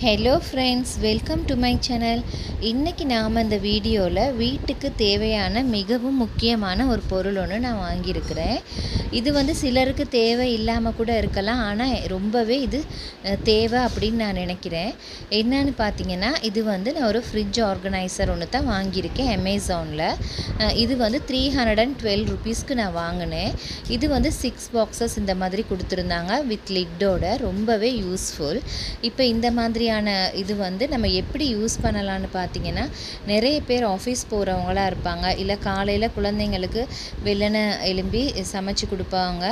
Hello friends, welcome to my channel. இன்றைக்கி நாம் இந்த வீடியோவில் வீட்டுக்கு தேவையான மிகவும் முக்கியமான ஒரு பொருள் ஒன்று நான் வாங்கியிருக்கிறேன். இது சிலருக்கு தேவை இல்லாமல் கூட இருக்கலாம், ஆனால் ரொம்பவே இது தேவை அப்படின்னு நான் நினைக்கிறேன். என்னன்னு பார்த்தீங்கன்னா, இது நான் ஒரு ஃப்ரிட்ஜ் ஆர்கனைசர் ஒன்று தான் வாங்கியிருக்கேன் அமேசானில். இது 312 ருபீஸ்க்கு நான் வாங்கினேன். இது 6 பாக்ஸஸ் இந்த மாதிரி கொடுத்துருந்தாங்க வித் லிட்டோட. ரொம்பவே யூஸ்ஃபுல். இப்போ இந்த மாதிரியான இது நம்ம எப்படி யூஸ் பண்ணலான்னு பார்த்தீங்கன்னா, நிறைய பேர் ஆஃபீஸ் போகிறவங்களாக இருப்பாங்க, இல்லை காலையில் குழந்தைங்களுக்கு வெள்ளனை எழும்பி சமைச்சு கொடுப்பாங்க.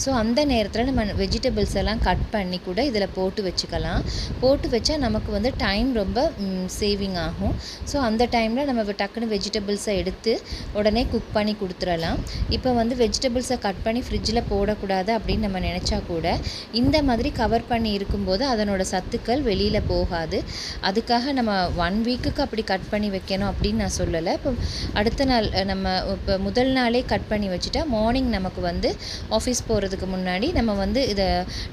ஸோ அந்த நேரத்தில் நம்ம வெஜிடபிள்ஸ் எல்லாம் கட் பண்ணி கூட இதில் போட்டு வச்சுக்கலாம். போட்டு வச்சா நமக்கு டைம் ரொம்ப சேவிங் ஆகும். ஸோ அந்த டைமில் நம்ம டக்குன்னு வெஜிடபிள்ஸை எடுத்து உடனே குக் பண்ணி கொடுத்துடலாம். இப்போ வெஜிடபிள்ஸை கட் பண்ணி ஃப்ரிட்ஜில் போடக்கூடாது அப்படின்னு நம்ம நினச்சா கூட இந்த மாதிரி கவர் பண்ணி இருக்கும்போது அதனோட சத்துக்கள் வெளியில் போகாது. அதுக்காக நம்ம 1 வீக்குக்கு அப்படி கட் பண்ணி வைக்கணும் அப்படின்னு நான் சொல்லலை. இப்போ அடுத்த நாள் நம்ம இப்போ முதல் நாளே கட் பண்ணி வச்சுட்டா மார்னிங் நமக்கு ஆஃபீஸ் போகிறதுக்கு முன்னாடி நம்ம இதை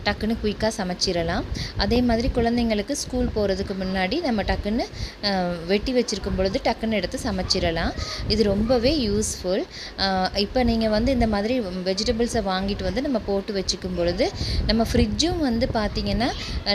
டக்குன்னு குயிக்காக சமைச்சிடலாம். அதே மாதிரி குழந்தைங்களுக்கு ஸ்கூல் போகிறதுக்கு முன்னாடி நம்ம டக்குன்னு வெட்டி வச்சுருக்கும் பொழுது டக்குன்னு எடுத்து சமைச்சிடலாம். இது ரொம்பவே யூஸ்ஃபுல். இப்போ நீங்கள் இந்த மாதிரி வெஜிடபிள்ஸை வாங்கிட்டு நம்ம போட்டு வச்சுக்கும் பொழுது நம்ம ஃப்ரிட்ஜும் பார்த்திங்கன்னா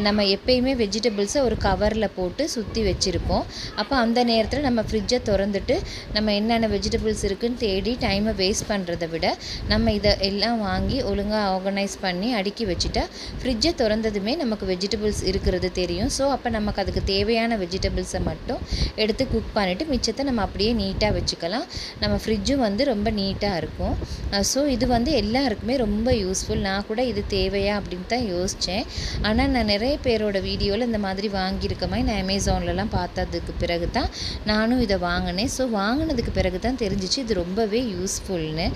நம்ம எப்பயுமே வெஜிடபிள்ஸை ஒரு கவரில் போட்டு சுற்றி வச்சுருப்போம். அப்போ அந்த நேரத்தில் நம்ம ஃப்ரிட்ஜை திறந்துட்டு நம்ம என்னென்ன வெஜிடபிள்ஸ் இருக்குதுன்னு தேடி டைமை வேஸ்ட் பண்ணுறதை விட நம்ம இதை எல்லாம் வாங்கி ஒழுங்காக ஆர்கனைஸ் பண்ணி அடுக்கி வச்சுட்டா ஃப்ரிட்ஜை திறந்ததுமே நமக்கு வெஜிடபிள்ஸ் இருக்கிறது தெரியும். ஸோ அப்போ நமக்கு அதுக்கு தேவையான வெஜிடபிள்ஸை மட்டும் எடுத்து குக் பண்ணிவிட்டு மிச்சத்தை நம்ம அப்படியே நீட்டாக வச்சுக்கலாம். நம்ம ஃப்ரிட்ஜும் ரொம்ப நீட்டாக இருக்கும். ஸோ இது எல்லாருக்குமே ரொம்ப யூஸ்ஃபுல். நான் கூட இது தேவையா அப்படின்னு தான் யோசித்தேன். ஆனால் நான் நிறைய பேரோட வீடியோவில் இந்த மாதிரி வாங்கியிருக்கமா நான் அமேசான்லலாம் பார்த்ததுக்கு பிறகு தான் நானும் இதை வாங்கினேன். ஸோ வாங்கினதுக்கு பிறகு தான் தெரிஞ்சிச்சு இது ரொம்பவே யூஸ்ஃபுல்னு.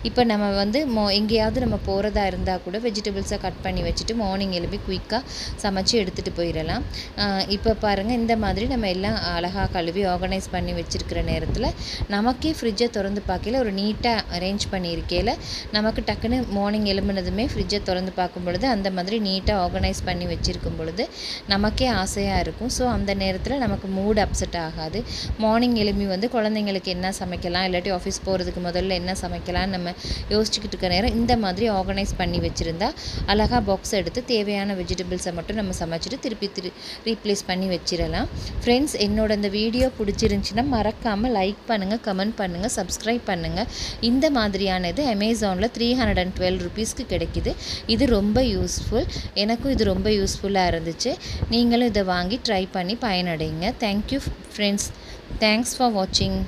இப்போ நம்ம எங்கேயாவது நம்ம போகிறதா இருந்தால் கூட வெஜிடபிள்ஸை கட் பண்ணி வச்சுட்டு மார்னிங் எழுப்பி குயிக்காக சமைச்சு எடுத்துகிட்டு போயிடலாம். இப்போ பாருங்கள், இந்த மாதிரி நம்ம எல்லாம் அழகாக கழுவி ஆர்கனைஸ் பண்ணி வச்சுருக்கிற நேரத்தில் நமக்கே ஃப்ரிட்ஜை திறந்து பார்க்கல ஒரு நீட்டாக அரேஞ்ச் பண்ணியிருக்கையில் நமக்கு டக்குன்னு மார்னிங் எழும்பினதுமே ஃப்ரிட்ஜை திறந்து பார்க்கும் பொழுது அந்த மாதிரி நீட்டாக ஆர்கனைஸ் பண்ணி வச்சுருக்கும் பொழுது நமக்கே ஆசையாக இருக்கும். ஸோ அந்த நேரத்தில் நமக்கு மூட் அப்செட் ஆகாது. மார்னிங் எழும்பி குழந்தைங்களுக்கு என்ன சமைக்கலாம், இல்லாட்டி ஆஃபீஸ் போகிறதுக்கு முதல்ல என்ன சமைக்கலாம்னு நம்ம யோசிச்சுக்கிட்டு இருக்க நேரம் இந்த மாதிரி ஆர்கனைஸ் பண்ணி வச்சுருந்தா அழகாக பாக்ஸ் எடுத்து தேவையான வெஜிடபிள்ஸை மட்டும் நம்ம சமைச்சிட்டு திருப்பி ரீப்ளேஸ் பண்ணி வச்சிடலாம். ஃப்ரெண்ட்ஸ், என்னோட இந்த வீடியோ பிடிச்சிருந்துச்சின்னா மறக்காமல் லைக் பண்ணுங்கள், கமெண்ட் பண்ணுங்கள், சப்ஸ்கிரைப் பண்ணுங்கள். இந்த மாதிரியானது அமேசானில் 312 ருபீஸ்க்கு கிடைக்கிது. இது ரொம்ப யூஸ்ஃபுல். எனக்கும் இது ரொம்ப யூஸ்ஃபுல்லாக இருந்துச்சு. நீங்களும் இதை வாங்கி ட்ரை பண்ணி பயனடைங்க. Thank you friends. தேங்க்ஸ் ஃபார் வாட்சிங்.